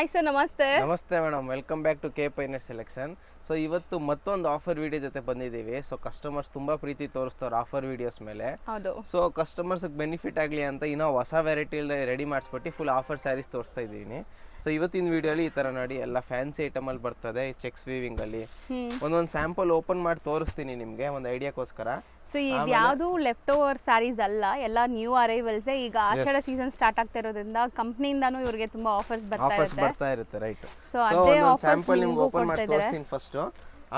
Hi sir, ನಮಸ್ತೆ. ನಮಸ್ತೆ madam, welcome back to K ಪೈನರ್ ಸೆಲೆಕ್ಷನ್. ಸೊ ಇವತ್ತು ಮತ್ತೊಂದು ಆಫರ್ ವಿಡಿಯೋ ಜೊತೆ ಬಂದಿದ್ದೀವಿ. ಸೊ ಕಸ್ಟಮರ್ಸ್ ತುಂಬ ಪ್ರೀತಿ ತೋರಿಸ್ತಾರೆ ಆಫರ್ ವಿಡಿಯೋಸ್ ಮೇಲೆ. ಹೌದು. ಸೊ ಕಸ್ಟಮರ್ಸ್ಗೆ ಬೆನಿಫಿಟ್ ಆಗಲಿ ಅಂತ ಇನ್ನೂ ಹೊಸ ವೆರೈಟಿ ರೆಡಿ ಮಾಡಿಸ್ಬಿಟ್ಟು ಫುಲ್ ಆಫರ್ ಸ್ಯಾರೀಸ್ ತೋರಿಸ್ತಾ ಇದ್ದೀನಿ. ಸೊ ಇವತ್ತಿನ ವಿಡಿಯೋಲಿ ಈ ಥರ ನೋಡಿ ಎಲ್ಲ ಫ್ಯಾನ್ಸಿ ಐಟಮಲ್ಲಿ ಬರ್ತದೆ ಚೆಕ್ಸ್ ವೀವಿಂಗಲ್ಲಿ. ಒಂದೊಂದು ಸ್ಯಾಂಪಲ್ ಓಪನ್ ಮಾಡಿ ತೋರಿಸ್ತೀನಿ ನಿಮಗೆ ಒಂದು ಐಡಿಯಾಕ್ಕೋಸ್ಕರ. ಸೊ ಇದು ಯಾವುದು ಲೆಫ್ಟ್ ಓವರ್ ಸ್ಯಾರೀಸ್ ಅಲ್ಲ, ಎಲ್ಲ ನ್ಯೂ ಅರೈವಲ್ಸ್. ಈಗ ಆಷಾಢ ಸೀಸನ್ ಸ್ಟಾರ್ಟ್ ಆಗ್ತಾ ಇರೋದ್ರಿಂದ ಕಂಪ್ನಿಯಿಂದಾನು ಇವ್ರಿಗೆ ತುಂಬಾ ಆಫರ್ಸ್ ಬರ್ತಾ ಇರುತ್ತೆ. ರೈಟ್. ಸೊ ಅದೇ ಸ್ಯಾಂಪಲ್ ನಿಮ್ಗೆ ಓಪನ್ ಮಾಡಿ ತೋರಿಸ್ತೀನಿ ಫಸ್ಟ್.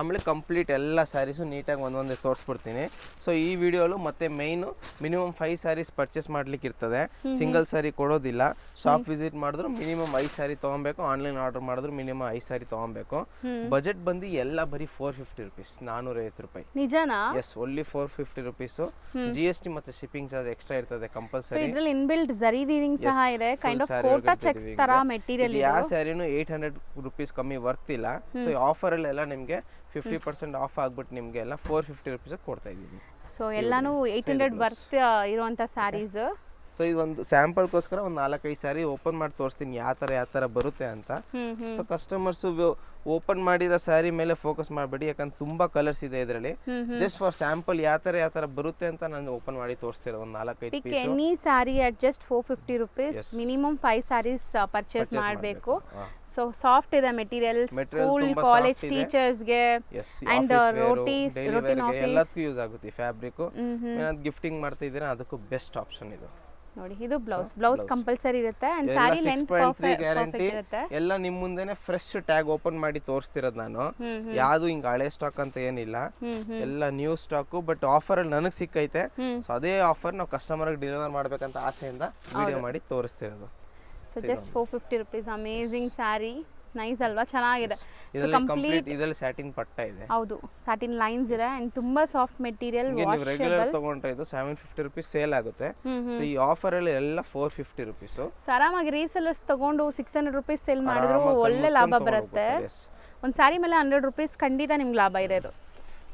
ಆಮೇಲೆ ಕಂಪ್ಲೀಟ್ ಎಲ್ಲ ಸ್ಯಾರೀಸು ನೀಟಾಗಿ ಒಂದೊಂದೇ ತೋರಿಸ್ಬಿಡ್ತೀನಿ. ಸೊ ಈ ವಿಡಿಯೋಲು ಮತ್ತೆ ಮೈನು ಮಿನಿಮಮ್ 5 ಸ್ಯಾರೀಸ್ ಪರ್ಚೇಸ್ ಮಾಡ್ಲಿಕ್ಕೆ ಇರ್ತದೆ. ಸಿಂಗಲ್ ಸ್ಯಾರಿ ಕೊಡೋದಿಲ್ಲ. ಶಾಪ್ ವಿಸಿಟ್ ಮಾಡಿದ್ರು ಮಿನಿಮಮ್ 5 ಸ್ಯಾರಿ ತೊಗೊಬೇಕು. ಆನ್ಲೈನ್ ಆರ್ಡರ್ ಮಾಡಿದ್ರು ಮಿನಿಮಮ್ 5 ಸ್ಯಾರಿ ತೊಗೊಬೇಕು. ಬಜೆಟ್ ಬಂದು ಎಲ್ಲ ಬರೀ 450 ರುಪೀಸ್, 450 ರೂಪಾಯಿ. ನಿಜನಾ? Yes, only 450 rupees. GST ಮತ್ತೆ ಶಿಪ್ಪಿಂಗ್ ಚಾರ್ಜ್ ಎಕ್ಸ್ಟ್ರಾ ಇರ್ತದೆ ಕಂಪಲ್ಸರಿ. ಇದರಲ್ಲಿ ಇನ್ಬಿಲ್ಟ್ ಜರಿ ವೀವಿಂಗ್ ಸಹ ಇದೆ, ಕೈಂಡ್ ಆಫ್ ಕೋಟಾ ಚೆಕ್ಸ್ ತರ ಮೆಟೀರಿಯಲ್ ಇದೆ. ಯಾವ ಸ್ಯಾರಿನೂ 800 ರುಪೀಸ್ ಕಮ್ಮಿ ವರ್ತಿಲ್ಲ. ಸೊ ಈ ಆಫರ್ ಅಲ್ಲೆಲ್ಲ ನಿಮಗೆ 50% ಆಫ್ ಆಗ್ಬಿಟ್ಟು ನಿಮಗೆ ಎಲ್ಲ 450 ರುಪೀಸ್ ಕೊಡ್ತಾ ಇದ್ದೀವಿ. ಸೊ ಎಲ್ಲಾನು 800 ವರ್ತ್ ಇರುವಂತ ಸ್ಯಾರೀಸ್. ಸೊ ಇದೊಂದು ಸ್ಯಾಂಪಲ್ಗೋಸ್ಕರ ಒಂದು 4-5 ಸ್ಯಾರಿ ಓಪನ್ ಮಾಡಿ ತೋರಿಸ್ತೀನಿ ಯಾವ ಥರ ಬರುತ್ತೆ ಅಂತ. ಸೊ ಕಸ್ಟಮರ್ಸು ಓಪನ್ ಮಾಡಿರೋ ಸ್ಯಾರಿ ಮೇಲೆ ಫೋಕಸ್ ಮಾಡಬೇಡಿ, ಯಾಕಂದ್ರೆ ತುಂಬಾ ಕಲರ್ಸ್ ಇದೆ ಇದರಲ್ಲಿ. ಜಸ್ಟ್ ಫಾರ್ ಸ್ಯಾಂಪಲ್ ಯಾವ ಥರ ಬರುತ್ತೆ ಅಂತ ನಾನು ಓಪನ್ ಮಾಡಿ ತೋರಿಸ್ತಿರೋ ಒಂದು 4-5 piece. Any sari at just 450 rupees. Minimum 5 saris purchase ಮಾಡಬೇಕು. ಸೊ ಸಾಫ್ಟ್ ಇದೆ ಮೆಟೀರಿಯಲ್, ಸ್ಕೂಲ್ ಕಾಲೇಜ್ ಟೀಚರ್ಸ್ಗೆ ಅಂಡ್ ರೋಟೀನ್ ಆಫೀಸ್ ಎಲ್ಲದಕ್ಕೂ ಯೂಸ್ ಆಗುತ್ತೆ. ಫ್ಯಾಬ್ರಿಕ್ ಏನಾದ್ರು ಗಿಫ್ಟಿಂಗ್ ಮಾಡ್ತಾ ಇದ್ದೀರಾ ಅದಕ್ಕೂ ಬೆಸ್ಟ್ ಆಪ್ಷನ್ ಇದು. ನೋಡಿ, ಇದು ಬ್ಲೌಸ್ ಕಂಪಲ್ಸರಿ ಇರುತ್ತೆ ಅಂಡ್ ಸಾರಿ ಲೆಂತ್ ಪರ್ಫೆಕ್ಟ್ ಇರುತ್ತೆ. ಎಲ್ಲ ನಿಮ್ಮ ಮುಂದೆನೆ ಫ್ರೆಶ್ ಟ್ಯಾಗ್ ಓಪನ್ ಮಾಡಿ ತೋರಿಸ್ತಿರೋದು ನಾನು. ಯಾವುದು ಹಿಂಗ ಹಳೆ ಸ್ಟಾಕ್ ಅಂತ ಏನಿಲ್ಲ, ಎಲ್ಲ ನ್ಯೂ ಸ್ಟಾಕ್. ಬಟ್ ಆಫರ್ ಅಲ್ಲಿ ನನಗೆ ಸಿಕ್ಕೈತೆ. ಸೊ ಅದೇ ಆಫರ್ ನಾವು ಕಸ್ಟಮರ್ಗೆ ಡೆಲಿವರ್ ಮಾಡ್ಬೇಕಂತ ಆಸೆಯಿಂದ ವಿಡಿಯೋ ಮಾಡಿ ತೋರಿಸ್ತಿರೋದು. So just 450 rupees. Amazing sari, nice ಅಲ್ವಾ? ಚೆನ್ನಾಗಿದೆ. ಸೊ ಕಂಪ್ಲೀಟ್ ಇದರಲ್ಲಿ ಸ್ಯಾಟಿನ್ ಪಟ್ಟ ಇದೆ. ಹೌದು, ಸ್ಯಾಟಿನ್ ಲೈನ್ಸ್ ಇದೆ ಅಂಡ್ ತುಂಬಾ ಸಾಫ್ಟ್ ಮೆಟೀರಿಯಲ್. ನೀವು ರೆಗ್ಯುಲರ್ ತಗೊಂಡ್ರೆ ಇದು 750 ರುಪೀಸ್ ಸೇಲ್ ಆಗುತ್ತೆ. ಸೊ ಈ ಆಫರ್ ಅಲ್ಲಿ ಎಲ್ಲ 450 ರುಪೀಸ್. ಸೊ ಆರಾಮಾಗಿ ರೀಸೆಲ್ಲರ್ಸ್ ತಗೊಂಡು 600 ರುಪೀಸ್ ಸೇಲ್ ಮಾಡಿದ್ರು ಒಳ್ಳೆ ಲಾಭ ಬರುತ್ತೆ. ಒಂದು ಸ್ಯಾರಿ ಮೇಲೆ 100 ರುಪೀಸ್ ಖಂಡಿತ ನಿಮ್ಗೆ ಲಾಭ ಇರೋದು.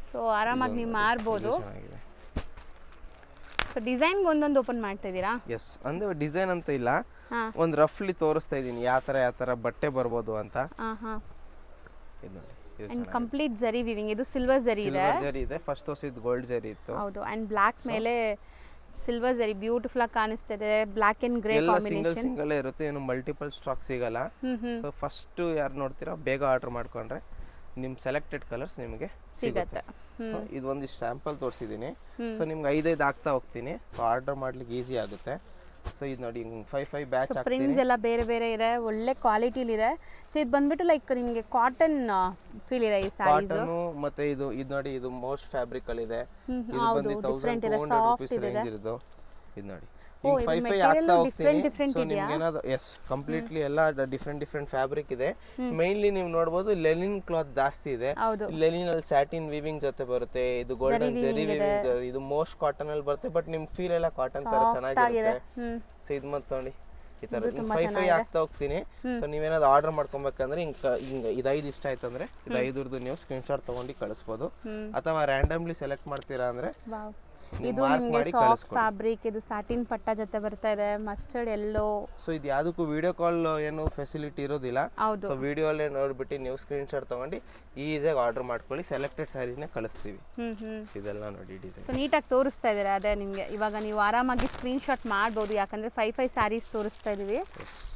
ಸೊ ಆರಾಮಾಗಿ ನೀವು ಮಾರ್ಬೋದು. ಸೊ ಡಿಸೈನ್ ಒಂದೊಂದು ಓಪನ್ ಮಾಡ್ತಾ ಇದ್ದೀರಾ? ಎಸ್, ಅಂದ್ರೆ ಡಿಸೈನ್ ಅಂತ ಇಲ್ಲ, ಒಂದು ರಫ್ಲಿ ತೋರಿಸ್ತಾ ಇದ್ದೀನಿ ಯಾವ ತರ ಬಟ್ಟೆ ಬರ್ಬೋದು ಅಂತ. And complete zari weaving. ಇದು ಸಿಲ್ವರ್ ಜರಿ ಇದೆ. ಫಸ್ಟ್ ತೋರಿಸಿದ್ದು ಗೋಲ್ಡ್ ಜರಿ ಇತ್ತು. ಹೌದು, ಅಂಡ್ ಬ್ಲಾಕ್ ಮೇಲೆ ಸಿಲ್ವರ್ ಜರಿ ಬ್ಯೂಟಿಫುಲ್ ಆಗಿ ಕಾಣಿಸ್ತಿದೆ. Black and grey combination. Single ಇರುತ್ತೆ, ಏನು ಮಲ್ಟಿಪಲ್ ಸ್ಟಾಕ್ ಸಿಗಲ್ಲ. ಸೊ ಫಸ್ಟ್ ಯಾರು ನೋಡ್ತೀರಾ ಬೇಗ ಆರ್ಡರ್ ಮಾಡ್ಕೊಂಡ್ರೆ ನಿಮ್ಮ ಸೆಲೆಕ್ಟೆಡ್ ಕಲರ್ಸ್ ನಿಮಗೆ ಸಿಗುತ್ತೆ. ಸೊ ಇದು ಒಂದಿಷ್ಟು ಸ್ಯಾಂಪಲ್ ತೋರಿಸಿದ್ದೀನಿ. ಸೊ ನಿಮ್ಗೆ 5 ಆಗ್ತಾ ಹೋಗ್ತೀನಿ. ಸೊ ಆರ್ಡರ್ ಮಾಡ್ಲಿಕ್ಕೆ ಈಸಿ ಆಗುತ್ತೆ. ಸೊ ಇದು ನೋಡಿ 5 ಬ್ಯಾಚ್ ಆಗ್ತೀನಿ. ಪ್ರಿಂಟ್ಸ್ ಎಲ್ಲ ಬೇರೆ ಬೇರೆ ಇದೆ, ಒಳ್ಳೆ ಕ್ವಾಲಿಟಿಲಿ ಇದೆ. ಸೊ ಇದು ಬಂದ್ಬಿಟ್ಟು ಲೈಕ್ ನಿಮಗೆ ಕಾಟನ್ ಫೀಲ್ ಇದೆ ಈ ಸ್ಯಾರೀಸ್. ಕಾಟನ್ ಮತ್ತೆ ಇದು ನೋಡಿ, ಇದು ಮೋಸ್ಟ್ ಫ್ಯಾಬ್ರಿಕ್ ಅಲ್ಲಿ ಇದೆ. ಇದು ಬಂದು 1200 ರೂಪೀಸ್ ರೇಂಜ್ ಇರೋದು. ಇದು ನೋಡಿ 5 ಆಗ್ತಾ ಹೋಗ್ತೀನಿ. ಸೊ ನಿಮ್ಗೆ ಏನಾದ್ರು ಎಸ್ ಕಂಪ್ಲೀಟ್ಲಿ ಎಲ್ಲ ಡಿಫ್ರೆಂಟ್ ಫ್ಯಾಬ್ರಿಕ್ ಇದೆ. ಮೈನ್ಲಿ ನೀವು ನೋಡಬಹುದು ಲೆನಿನ್ ಕ್ಲಾತ್ ಜಾಸ್ತಿ ಇದೆ. ಲೆನಿನ್ ಅಲ್ಲಿ ಸ್ಯಾಟಿನ್ ವಿವಿಂಗ್ ಜೊತೆ ಬರುತ್ತೆ. ಇದು ಗೋಲ್ಡನ್ ಜರಿ ವಿವಿಂಗ್, ಇದು ಮೋಸ್ಟ್ ಕಾಟನ್ ಅಲ್ಲಿ ಬರುತ್ತೆ. ಬಟ್ ನಿಮ್ ಫೀಲ್ ಎಲ್ಲ ಕಾಟನ್ ತರ ಚೆನ್ನಾಗಿರುತ್ತೆ. ಸೊ ಇದು ಮತ್ತೆ ನೋಡಿ ಈ ತರ 5 ಆಗ್ತಾ ಹೋಗ್ತೀನಿ. ಸೊ ನೀವೇನಾದ್ರು ಆರ್ಡರ್ ಮಾಡ್ಕೊಬೇಕಂದ್ರೆ ಹಿಂಗ ಇದು 5 ಇಷ್ಟ ಆಯ್ತು ಅಂದ್ರೆ ಇದು 5 ನೀವು ಸ್ಕ್ರೀನ್ ಶಾಟ್ ತಗೊಂಡು ಕಳಿಸ್ಬೋದು. ಅಥವಾ ರ್ಯಾಂಡಮ್ಲಿ ಸೆಲೆಕ್ಟ್ ಮಾಡ್ತೀರಾ ಅಂದ್ರೆ ಇದು ನಿಮಗೆ ಸಾಫ್ಟ್ ಫ್ಯಾಬ್ರಿಕ್. ಇದು ಸ್ಯಾಟಿನ್ ಪಟ್ಟ ಜೊತೆ ಬರ್ತಾ ಇದೆ, ಮಸ್ಟರ್ಡ್ ಎಲ್ಲೋ. ಸೊ ಇದು ಯಾವುದಕ್ಕೂ ವಿಡಿಯೋ ಕಾಲ್ ಏನು ಫೆಸಿಲಿಟಿ ಇರೋದಿಲ್ಲ. ಸೊ ವಿಡಿಯೋ ಅಲ್ಲೇ ನೋಡ್ಬಿಟ್ಟು ನೀವು ಸ್ಕ್ರೀನ್ ಶಾಟ್ ತಗೊಂಡು ಈಸಿಯಾಗಿ ಆರ್ಡರ್ ಮಾಡ್ಕೊಳ್ಳಿ. ಸೆಲೆಕ್ಟೆಡ್ ಸ್ಯಾರೀಸ್ನ ಕಳಿಸ್ತೀವಿ. ಇದೆಲ್ಲ ನೋಡಿ ಡಿಸೈನ್. ಸೊ ನೀಟಾಗಿ ತೋರಿಸ್ತಾ ಇದ್ದಾರೆ. ಅದೇ ನಿಮಗೆ ಇವಾಗ ನೀವು ಆರಾಮಾಗಿ ಸ್ಕ್ರೀನ್ ಶಾಟ್ ಮಾಡ್ಬೋದು, ಯಾಕಂದ್ರೆ 5 ಸ್ಯಾರೀಸ್ ತೋರಿಸ್ತಾ ಇದೀವಿ.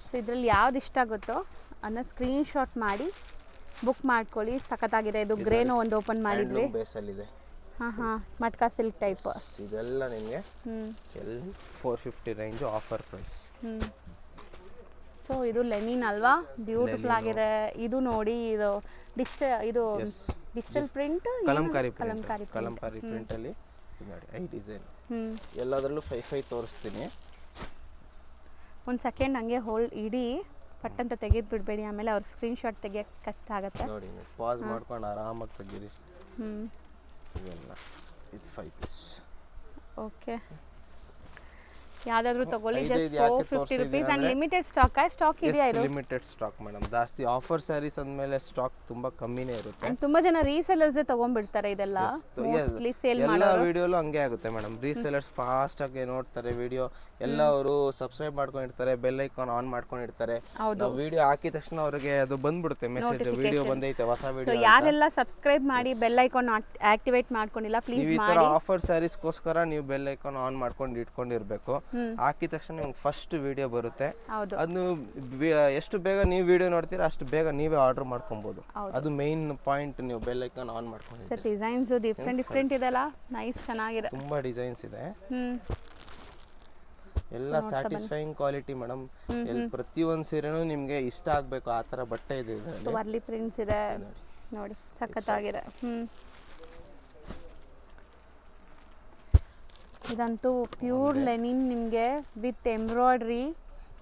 ಸೊ ಇದರಲ್ಲಿ ಯಾವ್ದು ಇಷ್ಟ ಆಗುತ್ತೋ ಅದನ್ನ ಸ್ಕ್ರೀನ್ ಶಾಟ್ ಮಾಡಿ ಬುಕ್ ಮಾಡ್ಕೊಳ್ಳಿ. ಸಖತ್ತಾಗಿದೆ. ಇದು ಗ್ರೇನೋ ಒಂದು ಓಪನ್ ಮಾಡಿದ್ವಿ. ಬೇಸಲ್ಲಿದೆ. ಮಟ್ಕಾ ಸಿಲ್ಕ್ ಟೈಪ್. ಇದೆಲ್ಲ ನಿಮಗೆ 450 ರೇಂಜ್ ಆಫರ್ ಪ್ರೈಸ್. ಸೊ ಇದು ಲೆನಿನ್ ಅಲ್ವಾ? ಬ್ಯೂಟಿಫುಲ್ ಆಗಿದೆ. ಇದು ನೋಡಿ, ಇದು ಡಿಜಿಟಲ್ ಪ್ರಿಂಟ್, ಕಲಂಕಾರಿ ಪ್ರಿಂಟ್ ಅಲ್ಲಿ ನೋಡಿ 5 ಡಿಸೈನ್. ಎಲ್ಲದರಲ್ಲೂ 5 ತೋರಿಸ್ತೀನಿ. ಒಂದು ಸೆಕೆಂಡ್ ಹಂಗೆ ಹೋಲ್ಡ್ ಇಡಿ, ಪಟ್ಟಂತ ತೆಗೆದು ಬಿಡಬೇಡಿ, ಆಮೇಲೆ ಅವ್ರ ಸ್ಕ್ರೀನ್ ಶಾಟ್ ತೆಗಿಯೋಕ್ಕೆ ಕಷ್ಟ ಆಗುತ್ತೆ. ನೋಡಿ ಪಾಸ್ ಮಾಡ್ಕೊಂಡು ಆರಾಮಾಗಿ ತೆಗೀರಿ. ಇವೆಲ್ಲ ಇದು 5 ಪೀಸ್. ಓಕೆ. ಯಾವ್ದಾದ್ರು ತಗೊಳ್ಳಿ, ಇದು ಜಸ್ಟ್ ಯಾಕೆ 450 ತೋರಿಸ್ತಾ rupees ಇದ್ದೀನಿ and limited ಸ್ಟಾಕ್ ಇದೆಯಾ ಇದು? Limited stock madam. ಜಾಸ್ತಿ ಆಫರ್ ಸ್ಯಾರೀಸ್ ಅಂದಮೇಲೆ ಸ್ಟಾಕ್ ತುಂಬಾ ಕಮ್ಮಿನೇ ಇರುತ್ತೆ. And ತುಂಬಾ ಜನ ರೀಸೆಲ್ಲರ್ಸ್ ತಗೊಂಡ್ಬಿಡ್ತಾರೆ ಇದೆಲ್ಲ, ಮೋಸ್ಟ್ಲಿ ಸೇಲ್ ಎಲ್ಲ ವಿಡಿಯೋಲು ಹಂಗೆ ಆಗುತ್ತೆ ಮೇಡಮ್. ರೀಸೆಲರ್ಸ್ ಫಾಸ್ಟ್ ಆಗಿ ನೋಡ್ತಾರೆ ವಿಡಿಯೋ ಎಲ್ಲ, ಅವರು ಸಬ್ಸ್ಕ್ರೈಬ್ ಮಾಡ್ಕೊಂಡಿರ್ತಾರೆ, ಬೆಲ್ ಐಕಾನ್ ಆನ್ ಮಾಡ್ಕೊಂಡಿರ್ತಾರೆ. ನಾವು ವಿಡಿಯೋ ಹಾಕಿದ ತಕ್ಷಣ ಅವರಿಗೆ ಅದು ಬಂದ್ಬಿಡುತ್ತೆ ಮೆಸೇಜ್, ವಿಡಿಯೋ ಬಂದೈತೆ ಹೊಸ ಸೊ ವಿಡಿಯೋ. ಯಾರೆಲ್ಲ ಸಬ್ಸ್ಕ್ರೈಬ್ ಮಾಡಿ ಬೆಲ್ ಐಕಾನ್ ಆಕ್ಟಿವೇಟ್ ಮಾಡ್ಕೊಂಡಿಲ್ಲ ಪ್ಲೀಸ್ ಈ ತರ ಆಫರ್ ಸ್ಯಾರೀಸ್ಗೋಸ್ಕರ ನೀವು ಬೆಲ್ ಐಕಾನ್ ಆನ್ ಮಾಡ್ಕೊಂಡು ಇಟ್ಕೊಂಡಿರ್ಬೇಕು. ಹಾಕಿದ ತಕ್ಷಣ ನಿಮ್ಗೆ ಫಸ್ಟ್ ವಿಡಿಯೋ ಬರುತ್ತೆ. ಅದು ಎಷ್ಟು ಬೇಗ ನೀವು ವಿಡಿಯೋ ನೋಡ್ತೀರಾ ಅಷ್ಟು ಬೇಗ ನೀವೇ ಆರ್ಡರ್ ಮಾಡ್ಕೊಬಹುದು. ಅದು ಮೇನ್ ಪಾಯಿಂಟ್, ನೀವು ಬೆಲ್ ಐಕಾನ್ ಆನ್ ಮಾಡ್ಕೊಂಡಿದ್ದೀರಿ. ಸರ್ ಡಿಸೈನ್ಸ್ ಡಿಫ್ರೆಂಟ್ ಇದೆಲ್ಲ, ನೈಸ್ ಚೆನ್ನಾಗಿದೆ. ತುಂಬಾ ಡಿಸೈನ್ಸ್ ಇದೆ, ಎಲ್ಲ ಸ್ಯಾಟಿಸ್ಫೈಯಿಂಗ್ ಕ್ವಾಲಿಟಿ ಮೇಡಮ್. ಪ್ರತಿಯೊಂದು ಸೀರೆನೂ ನಿಮಗೆ ಇಷ್ಟ ಆಗಬೇಕು ಆ ಥರ ಬಟ್ಟೆ ಇದೆ. ವರ್ಲಿ ಪ್ರಿಂಟ್ಸ್ ಇದೆ ನೋಡಿ, ಸಖತ್ತಾಗಿದೆ. ಇದಂತೂ ಪ್ಯೂರ್ ಲೆನಿನ್ ನಿಮಗೆ ವಿತ್ ಎಂಬ್ರಾಯ್ಡ್ರಿ,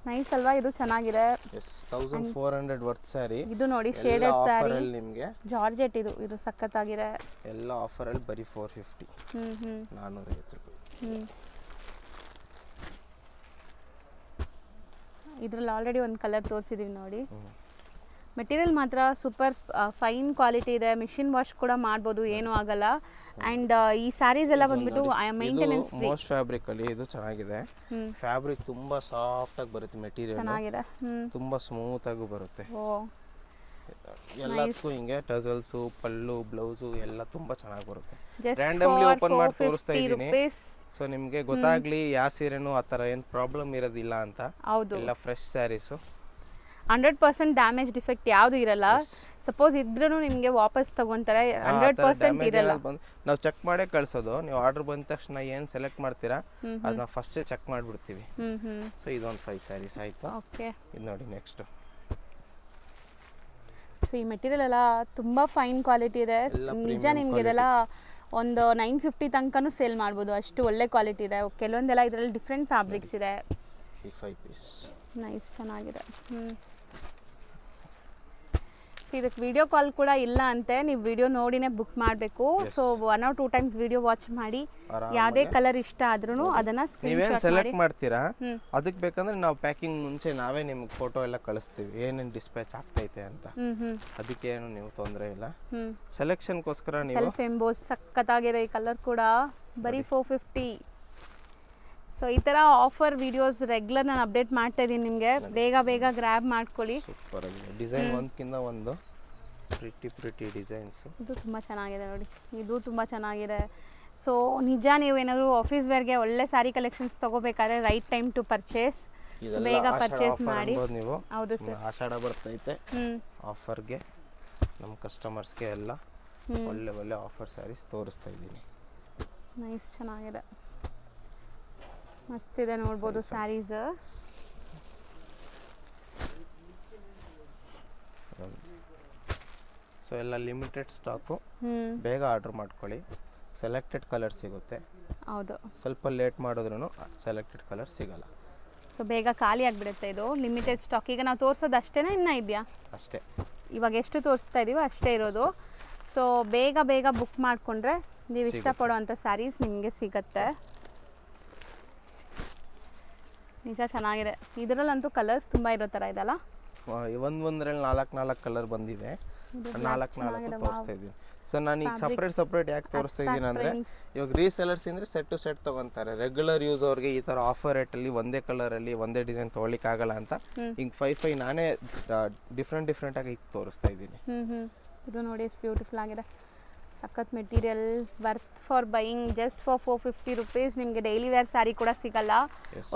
ನೈಸ್ ಅಲ್ವಾ? ಇದು ಚೆನ್ನಾಗಿದೆ. 1400 ವರ್ತ್ ಸ್ಯಾರಿ. ಇದು ನೋಡಿ ಶೇಡೆಡ್ ಸ್ಯಾರಿ ನಿಮಗೆ ಜಾರ್ಜೆಟ್, ಇದು ಸಖತ್ತಾಗಿದೆ. ಎಲ್ಲ ಆಫರ್ ಅಲ್ಲಿ ಬರೀ 450, 450 ರೂಪಾಯಿ. ಇದ್ರಲ್ಲಿ ಆಲ್ರೆಡಿ ಒಂದು ಕಲರ್ ತೋರಿಸಿದೀವಿ ನೋಡಿ. ಮೆಟೀರಿಯಲ್ ಮಾತ್ರ ಸೂಪರ್ ಫೈನ್ ಕ್ವಾಲಿಟಿ ಇದೆ, ಮಿಷಿನ್ ವಾಶ್ ಕೂಡ ಮಾಡ್ಬೋದು, ಏನೂ ಆಗಲ್ಲ. ಅಂಡ್ ಈ ಸ್ಯಾರೀಸ್ ಎಲ್ಲ ಬಂದ್ಬಿಟ್ಟು ಮೇಂಟೆನೆನ್ಸ್ ಫ್ರೀ. ಮೋಸ್ಟ್ ಫ್ಯಾಬ್ರಿಕ್ ಅಲ್ಲಿ ಇದು ಚೆನ್ನಾಗಿದೆ. ಫ್ಯಾಬ್ರಿಕ್ ತುಂಬಾ ಸಾಫ್ಟ್ ಆಗಿ ಬರುತ್ತೆ, ಮೆಟೀರಿಯಲ್ ಚೆನ್ನಾಗಿದೆ, ತುಂಬಾ ಸ್ಮೂತ್ ಆಗಿ ಬರುತ್ತೆ. ಎಲ್ಲದಕ್ಕೂ ಹಿಂಗೆ ಟಸಲ್ಸ್, ಪಲ್ಲು, ಬ್ಲೌಸ್ ಎಲ್ಲ ತುಂಬಾ ಚೆನ್ನಾಗಿ ಬರುತ್ತೆ. ರ್ಯಾಂಡಮ್ಲಿ ಓಪನ್ ಮಾಡಿ ತೋರಿಸ್ತಾ ಇದ್ದೀನಿ, ಸೊ ನಿಮಗೆ ಗೊತ್ತಾಗ್ಲಿ ಯಾವ ಸೀರೆನೂ ಆ ಥರ ಏನು ಪ್ರಾಬ್ಲಮ್ ಇರೋದಿಲ್ಲ ಅಂತ. ಎಲ್ಲ ಫ್ರೆಶ್ ಸ್ಯಾರೀಸು, 100% ಡ್ಯಾಮೇಜ್ ಡಿಫೆಕ್ಟ್ ಯಾವುದು ಇರಲ್ಲ. ಸಪೋಸ್ ಇದ್ರೂ ನಿಮಗೆ ವಾಪಸ್ ತಗೊಂತಾರೆ, 100% ಇರಲ್ಲ. ನಾವು ಚೆಕ್ ಮಾಡೇ ಕಳ್ಸೋದು. ನೀವು ಆರ್ಡರ್ ಬಂದ ತಕ್ಷಣ ಏನು ಸೆಲೆಕ್ಟ್ ಮಾಡ್ತೀರಾ ಅದನ್ನ ಫಸ್ಟ್ ಚೆಕ್ ಮಾಡಿಬಿಡ್ತೀವಿ. ಸೊ ಇದೊಂದು 5 ಸ್ಯಾರೀಸ್ ಆಯ್ತು. ಓಕೆ, ಇದು ನೋಡಿ ನೆಕ್ಸ್ಟ್. ಸೊ ಈ ಮೆಟೀರಿಯಲ್ ಎಲ್ಲ ತುಂಬಾ ಫೈನ್ ಕ್ವಾಲಿಟಿ ಇದೆ. ನಿಜ ನಿಮ್ಗೆ ಇದೆಲ್ಲ ಒಂದು 950 ತನಕನೂ ಸೇಲ್ ಮಾಡ್ಬೋದು, ಅಷ್ಟು ಒಳ್ಳೆ ಕ್ವಾಲಿಟಿ ಇದೆ. ಕೆಲವೊಂದೆಲ್ಲ ಇದರಲ್ಲಿ ಡಿಫ್ರೆಂಟ್ ಫ್ಯಾಬ್ರಿಕ್ಸ್ ಇದೆ. 5 ಪೀಸ್ ನೈಸ್, ಚೆನ್ನಾಗಿದೆ. ಸೊ ಇದಕ್ಕೆ ವಿಡಿಯೋ ಕಾಲ್ ಕೂಡ ಇಲ್ಲ ಅಂತೆ, ನೀವು ವಿಡಿಯೋ ನೋಡಿನೇ ಬುಕ್ ಮಾಡಬೇಕು. So 1 or 2 times video watch ಮಾಡಿ ಯಾವುದೇ ಕಲರ್ ಇಷ್ಟ ಆದ್ರೂ ಅದನ್ನ ನೀವೇನು ಸೆಲೆಕ್ಟ್ ಮಾಡ್ತೀರಾ ಅದಕ್ಕೆ ಬೇಕಂದ್ರೆ ನಾವು ಪ್ಯಾಕಿಂಗ್ ಮುಂಚೆ ನಾವೇ ನಿಮ್ಗೆ ಫೋಟೋ ಎಲ್ಲ ಕಳಿಸ್ತೀವಿ, ಏನೇನು ಡಿಸ್ಪ್ಯಾಚ್ ಆಗ್ತೈತೆ ಅಂತ. ಅದಕ್ಕೇನು ನೀವು ತೊಂದರೆ ಇಲ್ಲ. ಸೆಲೆಕ್ಷನ್ಗೋಸ್ಕರ ನೀವು ಸೆಲ್ಫ್ ಎಂಬೋಸ್ ಸಖತ್ತಾಗಿದೆ. ಈ ಕಲರ್ ಕೂಡ ಬರೀ 450. ಸೊ ಈ ಥರ ಆಫರ್ ವಿಡಿಯೋಸ್ ರೆಗ್ಯುಲರ್ ನಾನು ಅಪ್ಡೇಟ್ ಮಾಡ್ತಾ ಇದ್ದೀನಿ ನಿಮಗೆ, ಬೇಗ ಗ್ರ್ಯಾಬ್ ಮಾಡ್ಕೊಳ್ಳಿ. ಸೂಪರ್ ಆಗಿದೆ ಡಿಸೈನ್, ಒಂದಕ್ಕಿಂತ ಒಂದು ಪ್ರಿಟಿ ಡಿಸೈನ್ಸ್. ಇದು ತುಂಬ ಚೆನ್ನಾಗಿದೆ ನೋಡಿ, ಇದು ತುಂಬ ಚೆನ್ನಾಗಿದೆ. ಸೊ ನಿಜ ನೀವು ಏನಾದರೂ ಆಫೀಸ್ ವೇರ್ಗೆ ಒಳ್ಳೆ ಸ್ಯಾರಿ ಕಲೆಕ್ಷನ್ಸ್ ತೊಗೋಬೇಕಾದ್ರೆ ರೈಟ್ ಟೈಮ್ ಟು ಪರ್ಚೇಸ್, ಬೇಗ ಪರ್ಚೇಸ್ ಮಾಡಿ. ನೀವು ಹೌದು ಸರ್, ಆಷಾಢ ಬರ್ತೈತೆ, ಆಫರ್ಗೆ ನಮ್ಮ ಕಸ್ಟಮರ್ಸ್ಗೆ ಎಲ್ಲ ಒಳ್ಳೆ ಆಫರ್ ಸ್ಯಾರೀಸ್ ತೋರಿಸ್ತಾ ಇದ್ದೀನಿ. ನೈಸ್, ಚೆನ್ನಾಗಿದೆ, ಮಸ್ತಿದೆ ನೋಡ್ಬೋದು ಸ್ಯಾರೀಸ್. ಸೊ ಎಲ್ಲ ಲಿಮಿಟೆಡ್ ಸ್ಟಾಕು, ಬೇಗ ಆರ್ಡರ್ ಮಾಡ್ಕೊಳ್ಳಿ. ಸೆಲೆಕ್ಟೆಡ್ ಕಲರ್ ಸಿಗುತ್ತೆ. ಹೌದು, ಸ್ವಲ್ಪ ಲೇಟ್ ಮಾಡಿದ್ರೂ ಸೆಲೆಕ್ಟೆಡ್ ಕಲರ್ ಸಿಗಲ್ಲ. ಸೊ ಬೇಗ ಖಾಲಿ ಆಗಿಬಿಡುತ್ತೆ. ಇದು ಲಿಮಿಟೆಡ್ ಸ್ಟಾಕ್. ಈಗ ನಾವು ತೋರಿಸೋದು ಅಷ್ಟೇನಾ, ಇನ್ನೂ ಇದೆಯಾ? ಅಷ್ಟೇ, ಇವಾಗ ಎಷ್ಟು ತೋರಿಸ್ತಾ ಇದೀವೋ ಅಷ್ಟೇ ಇರೋದು. ಸೊ ಬೇಗ ಬುಕ್ ಮಾಡಿಕೊಂಡ್ರೆ ನೀವು ಇಷ್ಟಪಡೋವಂಥ ಸ್ಯಾರೀಸ್ ನಿಮಗೆ ಸಿಗತ್ತೆ. ನಿಜ ಚೆನ್ನಾಗಿದೆ. ಇದರಲ್ಲಂತೂ ಕಲರ್ಸ್ ತುಂಬ ಇರೋ ಥರ ಇದೆಲ್ಲ, ಒಂದ್ರಲ್ಲಿ 4 ಕಲರ್ ಬಂದಿದೆ. 4 ತೋರಿಸ್ತಾ ಇದ್ದೀನಿ. ಸೊ ನಾನು ಈಗ ಸಪ್ರೇಟ್ ಯಾಕೆ ತೋರಿಸ್ತಾ ಇದ್ದೀನಿ ಅಂದರೆ, ಇವಾಗ ರೀಸೆಲರ್ಸ್ ಅಂದರೆ ಸೆಟ್ ಟು ಸೆಟ್ ತೊಗೊತಾರೆ. ರೆಗ್ಯುಲರ್ ಯೂಸ್ ಅವ್ರಿಗೆ ಈ ಥರ ಆಫರ್ ರೇಟಲ್ಲಿ ಒಂದೇ ಕಲರಲ್ಲಿ ಒಂದೇ ಡಿಸೈನ್ ತೊಗೊಳಿಕ್ಕಾಗಲ್ಲ ಅಂತ ಈಗ 5 ನಾನೇ ಡಿಫ್ರೆಂಟಾಗಿ ಈಗ ತೋರಿಸ್ತಾ ಇದ್ದೀನಿ. ಇದು ನೋಡಿ ಎಷ್ಟು ಬ್ಯೂಟಿಫುಲ್ ಆಗಿದೆ, ಸಖತ್ material, worth for buying. Just for 450 rupees ನಿಮಗೆ ಡೈಲಿ ವೇರ್ ಸ್ಯಾರಿ ಕೂಡ ಸಿಗಲ್ಲ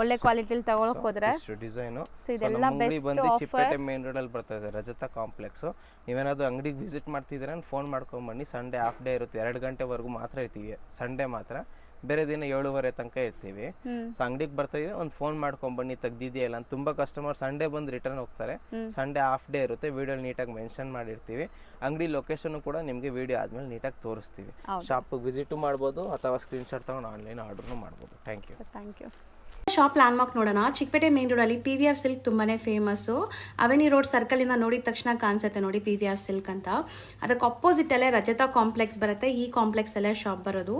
ಒಳ್ಳೆ ಕ್ವಾಲಿಟಿಲಿ ತಗೊಳಕ್ ಹೋದ್ರೆ. ಡಿಸೈನು ಸೊ ಇದೆಲ್ಲ ಬೆಸ್ಟ್ ಆಫರ್. ಚಿಕ್ಕಪೇಟೆ ಮೇನ್ ರೋಡಲ್ಲಿ ಬರ್ತಾ ಇದೆ ರಜತ ಕಾಂಪ್ಲೆಕ್ಸ್. ನೀವೇನಾದ್ರು ಅಂಗಡಿಗೆ ವಿಸಿಟ್ ಮಾಡ್ತಿದ್ದೀರಾ ಫೋನ್ ಮಾಡ್ಕೊಂಡು ಬನ್ನಿ. ಸಂಡೇ ಹಾಫ್ ಡೇ ಇರುತ್ತೆ, 2 ಗಂಟೆವರೆಗೂ ಮಾತ್ರ ಇರ್ತೀವಿ ಸಂಡೇ ಮಾತ್ರ. ಬೇರೆ ದಿನ 7:30 ತನಕ ಇರ್ತೀವಿ. ಸೊ ಅಂಗಡಿಗೆ ಬರ್ತಾ ಇದೆ, ಒಂದು ಫೋನ್ ಮಾಡ್ಕೊಂಡ್ ಬನ್ನಿ ತೆಗ್ದಿದೆಯಲ್ಲ ಅಂತ. ತುಂಬಾ ಕಸ್ಟಮರ್ ಸಂಡೇ ಬಂದು ರಿಟರ್ನ್ ಹೋಗ್ತಾರೆ. ಸಂಡೇ ಹಾಫ್ ಡೇ ಇರುತ್ತೆ, ವಿಡಿಯೋ ನೀಟಾಗಿ ಮೆನ್ಷನ್ ಮಾಡಿರ್ತೀವಿ. ಅಂಗಡಿ ಲೊಕೇಶನ್ ಕೂಡ ನಿಮಗೆ ವಿಡಿಯೋ ಆದ್ಮೇಲೆ ನೀಟಾಗಿ ತೋರಿಸ್ತೀವಿ. ಶಾಪಿಗೆ ವಿಸಿಟ್ ಮಾಡ್ಬೋದು ಅಥವಾ ಸ್ಕ್ರೀನ್ಶಾಟ್ ತಗೊಂಡು ಆನ್ಲೈನ್ ಆರ್ಡರ್ನು ಮಾಡ್ಬೋದು. Thank you. ಶಾಪ್ ಲ್ಯಾಂಡ್ಮಾರ್ಕ್ ನೋಡೋಣ. ಚಿಕ್ಕಪೇಟೆ ಮೇನ್ ರೋಡಲ್ಲಿ PVR ಸಿಲ್ಕ್ ತುಂಬಾ ಫೇಮಸ್ಸು. ಅವೆನಿ ರೋಡ್ ಸರ್ಕಲಿಂದ ನೋಡಿದ ತಕ್ಷಣ ಕಾಣಿಸುತ್ತೆ ನೋಡಿ PVR ಸಿಲ್ಕ್ ಅಂತ. ಅದಕ್ಕೆ ಅಪೋಸಿಟಲ್ಲೇ ರಜತಾ ಕಾಂಪ್ಲೆಕ್ಸ್ ಬರುತ್ತೆ. ಈ ಕಾಂಪ್ಲೆಕ್ಸಲ್ಲೇ ಶಾಪ್ ಬರೋದು.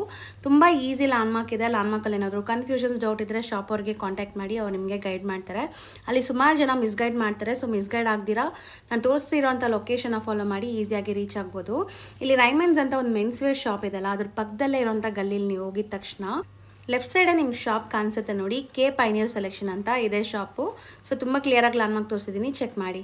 ತುಂಬ ಈಸಿ ಲ್ಯಾಂಡ್ಮಾರ್ಕ್ ಇದೆ. ಲ್ಯಾಂಡ್ಮಾರ್ಕಲ್ಲಿ ಏನಾದರೂ ಕನ್ಫ್ಯೂಷನ್ಸ್ ಡೌಟ್ ಇದ್ದರೆ ಶಾಪ್ ಅವ್ರಿಗೆ ಕಾಂಟ್ಯಾಕ್ಟ್ ಮಾಡಿ, ಅವ್ರು ನಿಮಗೆ ಗೈಡ್ ಮಾಡ್ತಾರೆ. ಅಲ್ಲಿ ಸುಮಾರು ಜನ ಮಿಸ್ಗೈಡ್ ಮಾಡ್ತಾರೆ. ಸೊ ಮಿಸ್ಗೈಡ್ ಆಗ್ದಿರಾ ನಾನು ತೋರಿಸ್ತಿರೋಂಥ ಲೊಕೇಶನ್ನ ಫಾಲೋ ಮಾಡಿ ಈಸಿಯಾಗಿ ರೀಚ್ ಆಗ್ಬೋದು. ಇಲ್ಲಿ ರೈಮನ್ಸ್ ಅಂತ ಒಂದು ಮೆನ್ಸ್ ವೇರ್ ಶಾಪ್ ಇದೆಲ್ಲ, ಅದ್ರ ಪಕ್ಕದಲ್ಲೇ ಇರೋಂಥ ಗಲ್ಲಿಲಿ ನೀವು ಹೋಗಿದ ತಕ್ಷಣ ಲೆಫ್ಟ್ ಸೈಡೇ ನಿಮ್ಗೆ ಶಾಪ್ ಕಾಣಿಸುತ್ತೆ ನೋಡಿ, ಕೆ ಪೈನಿಯರ್ ಸೆಲೆಕ್ಷನ್ ಅಂತ ಇದೆ ಶಾಪು. ಸೊ ತುಂಬ ಕ್ಲಿಯರಾಗಿ ಲ್ಯಾಂಡ್ಮಾರ್ಕ್ ತೋರಿಸಿದ್ದೀನಿ, ಚೆಕ್ ಮಾಡಿ.